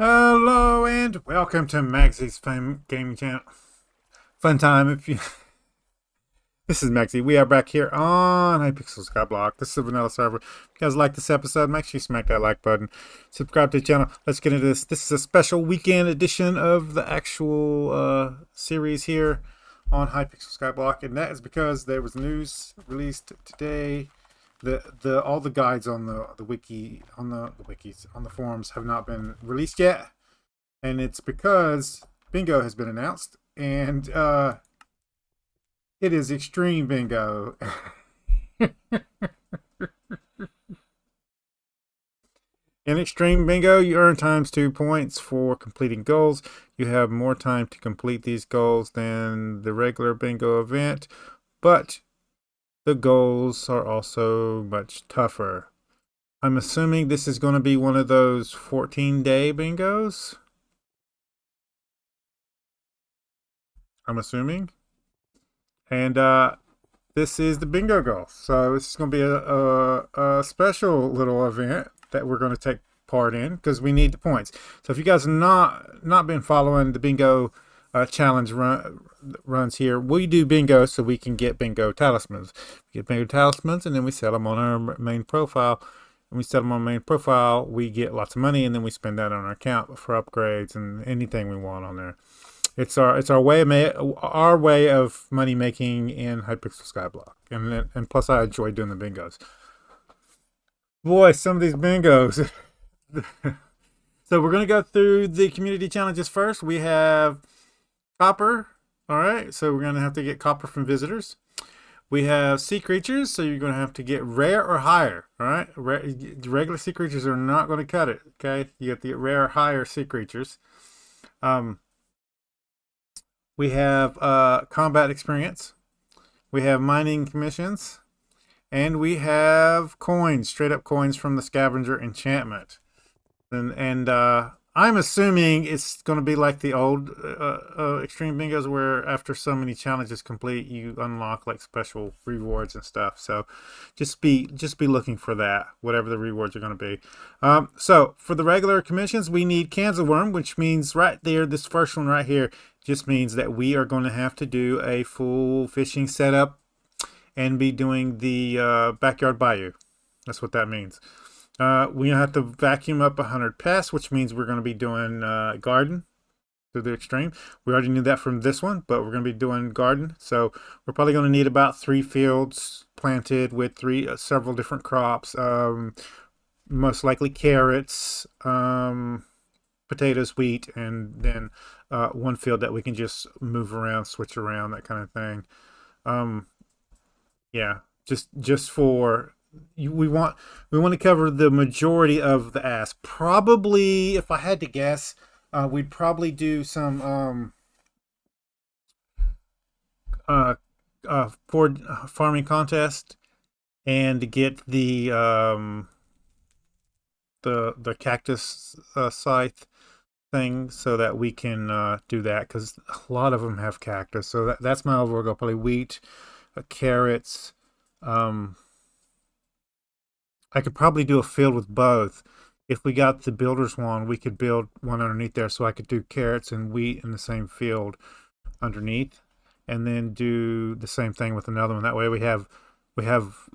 Hello and welcome to Magzie's Fun Gaming Channel. Fun time if you. This is Magzie. We are back here on Hypixel Skyblock. This is a vanilla server. If you guys like this episode, make sure you smack that like button. Subscribe to the channel. Let's get into this. This is a special weekend edition of the actual series here on Hypixel Skyblock, and that is because there was news released today. All the guides on the wiki on the wikis on the forums have not been released yet, and it's because bingo has been announced, and it is extreme bingo. In extreme bingo, you earn ×2 points for completing goals. You have more time to complete these goals than the regular bingo event, but the goals are also much tougher. I'm assuming this is going to be one of those 14-day bingos. I'm assuming. And this is the bingo goal. So this is going to be a special little event that we're going to take part in because we need the points. So if you guys have not been following the bingo challenge runs here, we do bingo so we can get bingo talismans. We get bingo talismans and then we sell them on our main profile. When we sell them on main profile, we get lots of money and then we spend that on our account for upgrades and anything we want on there. It's our way of money making in Hypixel Skyblock, and plus I enjoy doing the bingos. Boy, some of these bingos. So we're gonna go through the community challenges first. We have copper. All right, so we're gonna have to get copper from visitors. We have sea creatures, so you're gonna have to get rare or higher. All right, regular sea creatures are not gonna cut it. Okay, you have to get rare or higher sea creatures. We have combat experience. We have mining commissions, and we have coins, straight up coins from the scavenger enchantment. And I'm assuming it's going to be like the old extreme bingos, where after so many challenges complete, you unlock like special rewards and stuff. So just be looking for that, whatever the rewards are going to be. So for the regular commissions, we need cans of worm, which means right there, this first one right here just means that we are going to have to do a full fishing setup and be doing the backyard bayou. That's what that means. We have to vacuum up 100 pests, which means we're going to be doing garden to the extreme. We already knew that from this one, but we're going to be doing garden. So we're probably going to need about 3 fields planted with several different crops. Most likely carrots, potatoes, wheat, and then 1 field that we can just move around, switch around, that kind of thing. Yeah, just for... we want to cover the majority of the ask. Probably, if I had to guess, we'd probably do some for farming contest and get the cactus scythe thing so that we can do that, because a lot of them have cactus. So that's my overall goal. Probably wheat, carrots. I could probably do a field with both. If we got the builder's one, we could build one underneath there, so I could do carrots and wheat in the same field underneath, and then do the same thing with another one. That way we have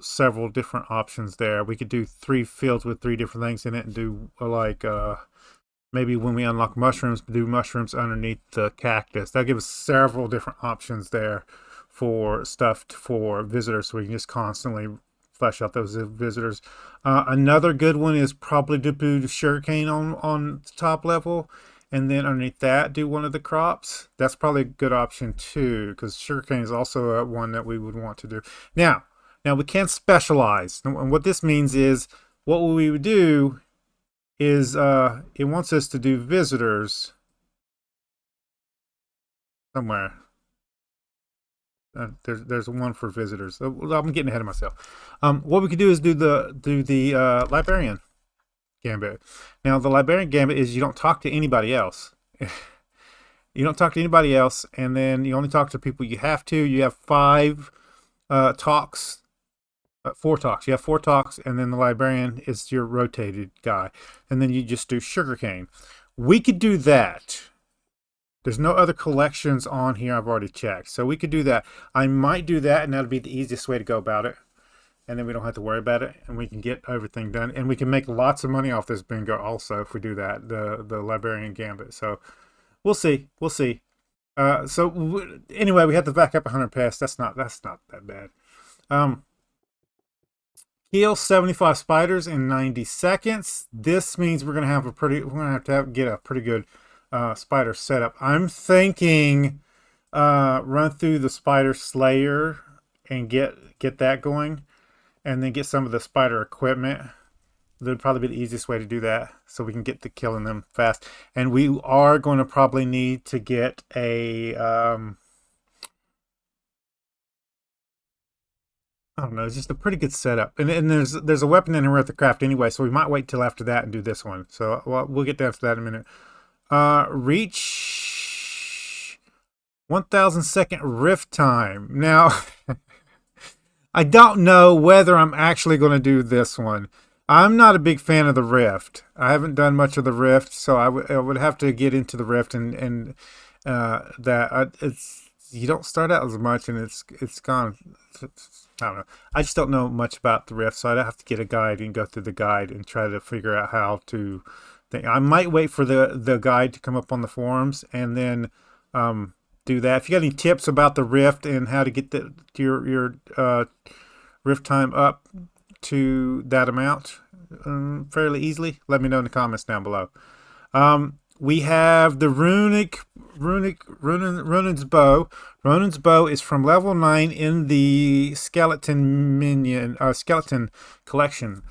several different options there. We could do 3 fields with 3 different things in it and do like maybe when we unlock mushrooms, do mushrooms underneath the cactus. That'll give us several different options there for stuff for visitors, so we can just constantly flesh out those visitors. Another good one is probably to do sugarcane on the top level, and then underneath that do one of the crops. That's probably a good option too, because sugarcane is also one that we would want to do. Now we can specialize, and what this means is what we would do is it wants us to do visitors somewhere. There's one for visitors. I'm getting ahead of myself. What we could do is do the librarian gambit. Now the librarian gambit is you don't talk to anybody else. You don't talk to anybody else, and then you only talk to people you have to. You have 5 talks 4 talks. You have 4 talks, and then the librarian is your rotated guy. And then you just do sugarcane. We could do that. There's no other collections on here I've already checked. So we could do that. I might do that, and that'll be the easiest way to go about it. And then we don't have to worry about it, and we can get everything done. And we can make lots of money off this bingo also if we do that, the Librarian Gambit. So we'll see. We'll see. Anyway, we have to back up 100 pass. That's not that bad. Kill 75 spiders in 90 seconds. This means we're gonna have get a pretty good spider setup. I'm thinking run through the spider slayer and get that going, and then get some of the spider equipment. That would probably be the easiest way to do that, so we can get to killing them fast. And we are going to probably need to get a I don't know, it's just a pretty good setup. And there's a weapon in here with the craft anyway, so we might wait till after that and do this one. So we'll get down to that in a minute. Reach 1,000 second rift time. Now, I don't know whether I'm actually going to do this one. I'm not a big fan of the rift. I haven't done much of the rift, so I would have to get into the rift and it's you don't start out as much, and it's gone. I don't know. I just don't know much about the rift, so I'd have to get a guide and go through the guide and try to figure out how to think. I might wait for the guide to come up on the forums and then do that. If you got any tips about the rift and how to get your rift time up to that amount fairly easily, let me know in the comments down below. We have the Ronin's bow. Ronin's bow is from level 9 in the skeleton collection.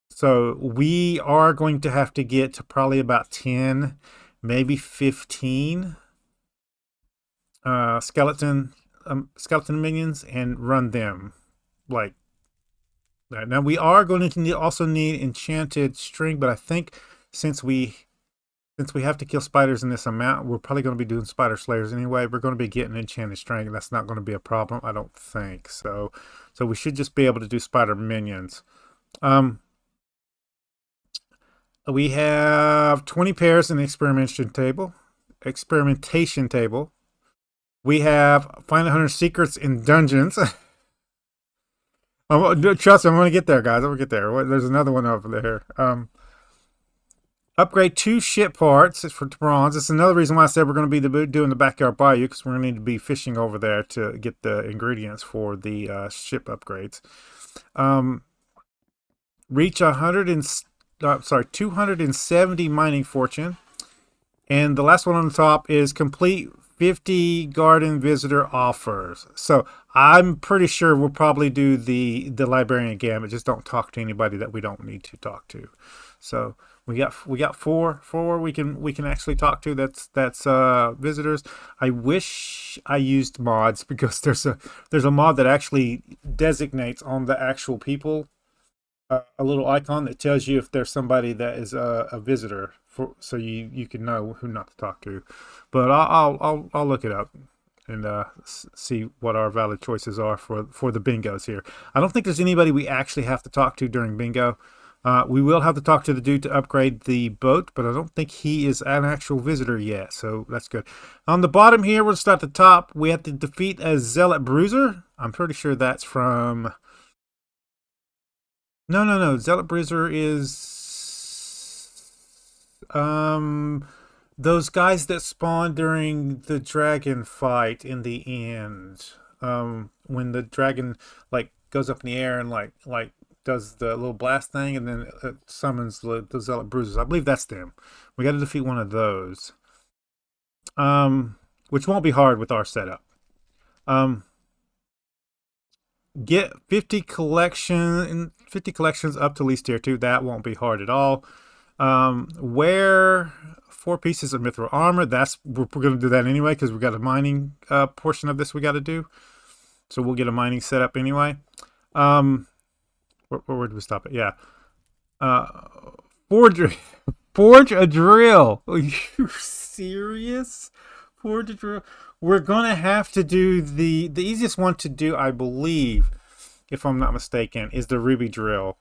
So we are going to have to get to probably about 10, maybe 15 skeleton minions and run them like that. Now we are going to also need enchanted string, but I think since we have to kill spiders in this amount, we're probably going to be doing spider slayers anyway. We're going to be getting enchanted string, and that's not going to be a problem, I don't think. So we should just be able to do spider minions. We have 20 pairs in the experimentation table. We have find 100 secrets in dungeons. Trust me, I'm going to get there, guys. I'm going to get there. There's another one over there. Upgrade 2 ship parts for bronze. It's another reason why I said we're going to be doing the backyard bayou, because we're going to need to be fishing over there to get the ingredients for the ship upgrades. Reach 270 mining fortune. And the last one on the top is complete 50 garden visitor offers. So I'm pretty sure we'll probably do the librarian gambit. Just don't talk to anybody that we don't need to talk to. So we got four we can actually talk to. That's visitors. I wish I used mods, because there's a mod that actually designates on the actual people a little icon that tells you if there's somebody that is a visitor, so you can know who not to talk to. But I'll look it up and see what our valid choices are for the bingos here. I don't think there's anybody we actually have to talk to during bingo. We will have to talk to the dude to upgrade the boat, but I don't think he is an actual visitor yet, so that's good. On the bottom here, we'll start at the top. We have to defeat a Zealot Bruiser. I'm pretty sure that's from... No. Zealot Bruiser is... those guys that spawn during the dragon fight in the end. When the dragon, like, goes up in the air and, like does the little blast thing, and then it summons the Zealot Bruisers. I believe that's them. We got to defeat one of those, which won't be hard with our setup. Get 50 collections up to at least tier 2. That won't be hard at all. Wear 4 pieces of mithril armor. We're going to do that anyway, because we got a mining portion of this we got to do. So we'll get a mining setup anyway. Where did we stop it? Yeah. Forge a drill. Are you serious? Forge a drill. We're going to have to do the easiest one to do, I believe, if I'm not mistaken, is the ruby drill.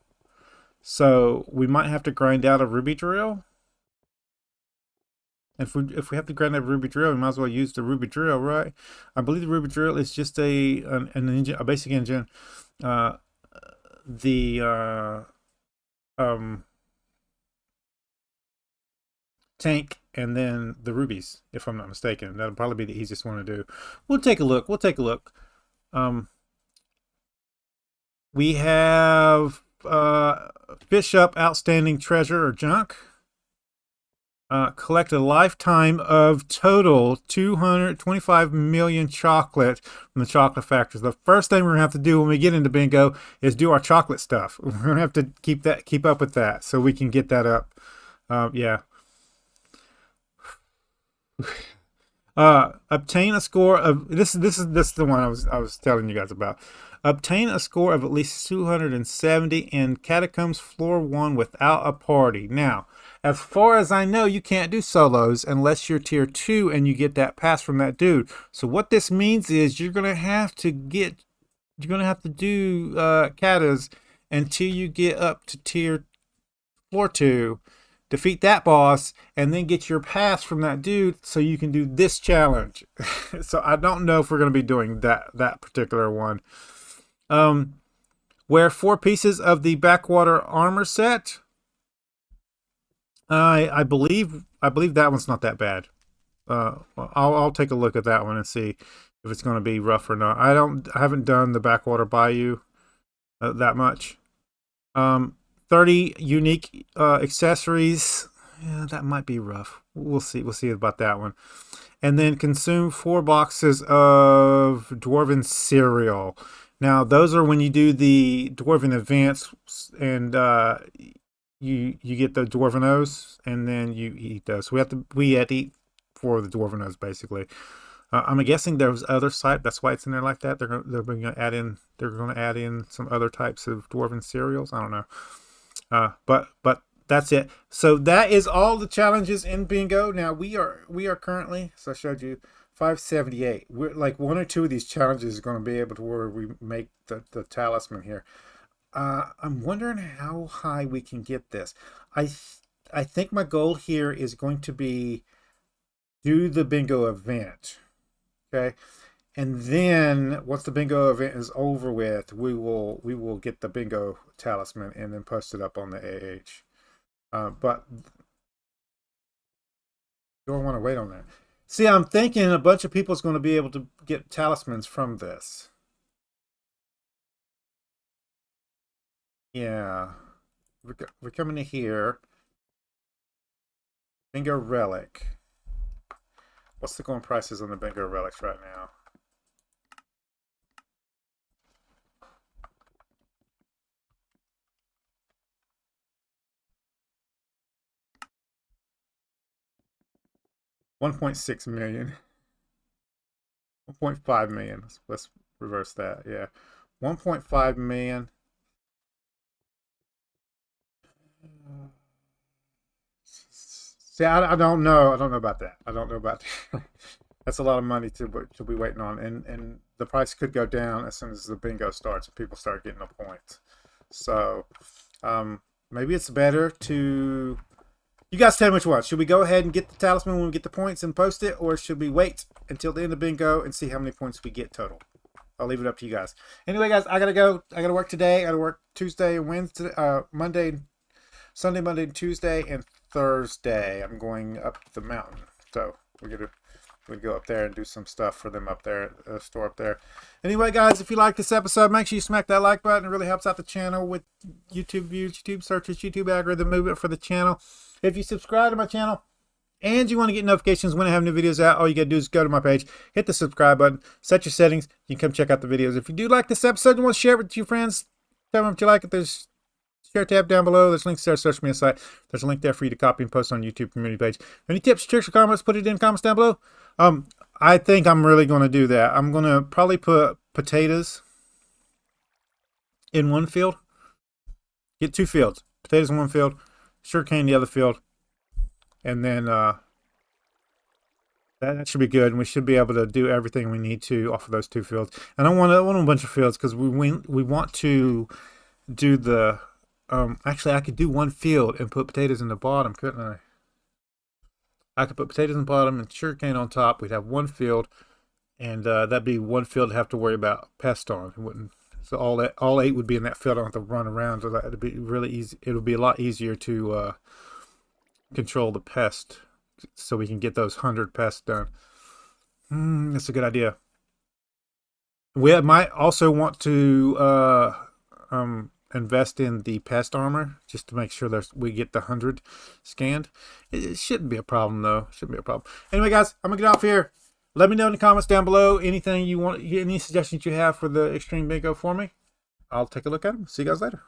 So we might have to grind out a ruby drill. If we have to grind that ruby drill, we might as well use the ruby drill, right? I believe the ruby drill is just an engine, a basic engine. The tank, and then the rubies, if I'm not mistaken. That'll probably be the easiest one to do. We'll take a look. We'll take a look. We have fish up outstanding treasure or junk. Collect a lifetime of total 225 million chocolate from the chocolate factories. The first thing we're gonna have to do when we get into bingo is do our chocolate stuff. We're gonna have to keep up with that so we can get that up. Yeah. Obtain a score of this is the one I was telling you guys about. Obtain a score of at least 270 in Catacombs Floor 1 without a party. Now, as far as I know, you can't do solos unless you're tier 2 and you get that pass from that dude. So what this means is you're gonna have to do katas until you get up to tier Floor 2. Defeat that boss, and then get your pass from that dude so you can do this challenge. So I don't know if we're going to be doing that particular one. Wear 4 pieces of the Backwater armor set. I believe that one's not that bad. I'll take a look at that one and see if it's going to be rough or not. I haven't done the Backwater Bayou that much. 30 unique accessories. Yeah, that might be rough. We'll see about that one. And then consume 4 boxes of Dwarven cereal. Now, those are when you do the Dwarven events, and you get the Dwarven O's, and then you eat those. So we had to eat 4 of the Dwarven O's, basically. I'm guessing there's other site. That's why it's in there like that. They're going to add in. They're going to add in some other types of Dwarven cereals. I don't know. But that's it. So that is all the challenges in bingo. Now we are currently, so I showed you, 578. We're like 1 or 2 of these challenges is going to be able to where we make the talisman here. I'm wondering how high we can get this. I think my goal here is going to be do the bingo event. Okay. And then once the bingo event is over with, we will get the bingo talisman and then post it up on the AH. But don't want to wait on that. See, I'm thinking a bunch of people is going to be able to get talismans from this. Yeah, we're coming to here. Bingo relic. What's the going prices on the bingo relics right now? $1.6 million. 1.5 million. Let's reverse that. Yeah. 1.5 million. See, I don't know. I don't know about that. I don't know about that. That's a lot of money to be waiting on, and the price could go down as soon as the bingo starts and people start getting the points. So maybe it's better to. You guys tell me which one. Should we go ahead and get the talisman when we get the points and post it, or should we wait until the end of bingo and see how many points we get total? I'll leave it up to you guys. Anyway, guys, I gotta go. I gotta work today. I gotta work Tuesday and Wednesday, Monday, Sunday, Monday, and Tuesday, and Thursday. I'm going up the mountain, so we're gonna go up there and do some stuff for them up there, store up there. Anyway, guys, if you like this episode, make sure you smack that like button. It really helps out the channel with YouTube views, YouTube searches, YouTube algorithm movement for the channel. If you subscribe to my channel and you want to get notifications when I have new videos out, all you gotta do is go to my page, hit the subscribe button, set your settings, you can come check out the videos. If you do like this episode and want to share it with your friends, tell them if you like it. There's share tab down below. There's links there, social media site. There's a link there for you to copy and post on YouTube community page. Any tips, tricks, or comments, put it in comments down below. I think I'm really going to do that. I'm going to probably put potatoes in one field. Get 2 fields. Potatoes in one field, sugarcane in the other field. And then that should be good. And we should be able to do everything we need to off of those 2 fields. And I want a bunch of fields because we want to do the... actually, I could do 1 field and put potatoes in the bottom, couldn't I? I could put potatoes on the bottom and sugarcane on top. We'd have one field, and that'd be one field to have to worry about pest on. It wouldn't. So all 8 would be in that field. I don't have to run around. So that'd be really easy. It would be a lot easier to control the pest, so we can get those 100 pests done. That's a good idea. We might also want to invest in the pest armor just to make sure we get the 100 scanned. It shouldn't be a problem though. Shouldn't be a problem. Anyway, guys, I'm gonna get off here. Let me know in the comments down below anything you want, any suggestions you have for the extreme bingo for me. I'll take a look at them. See you guys later.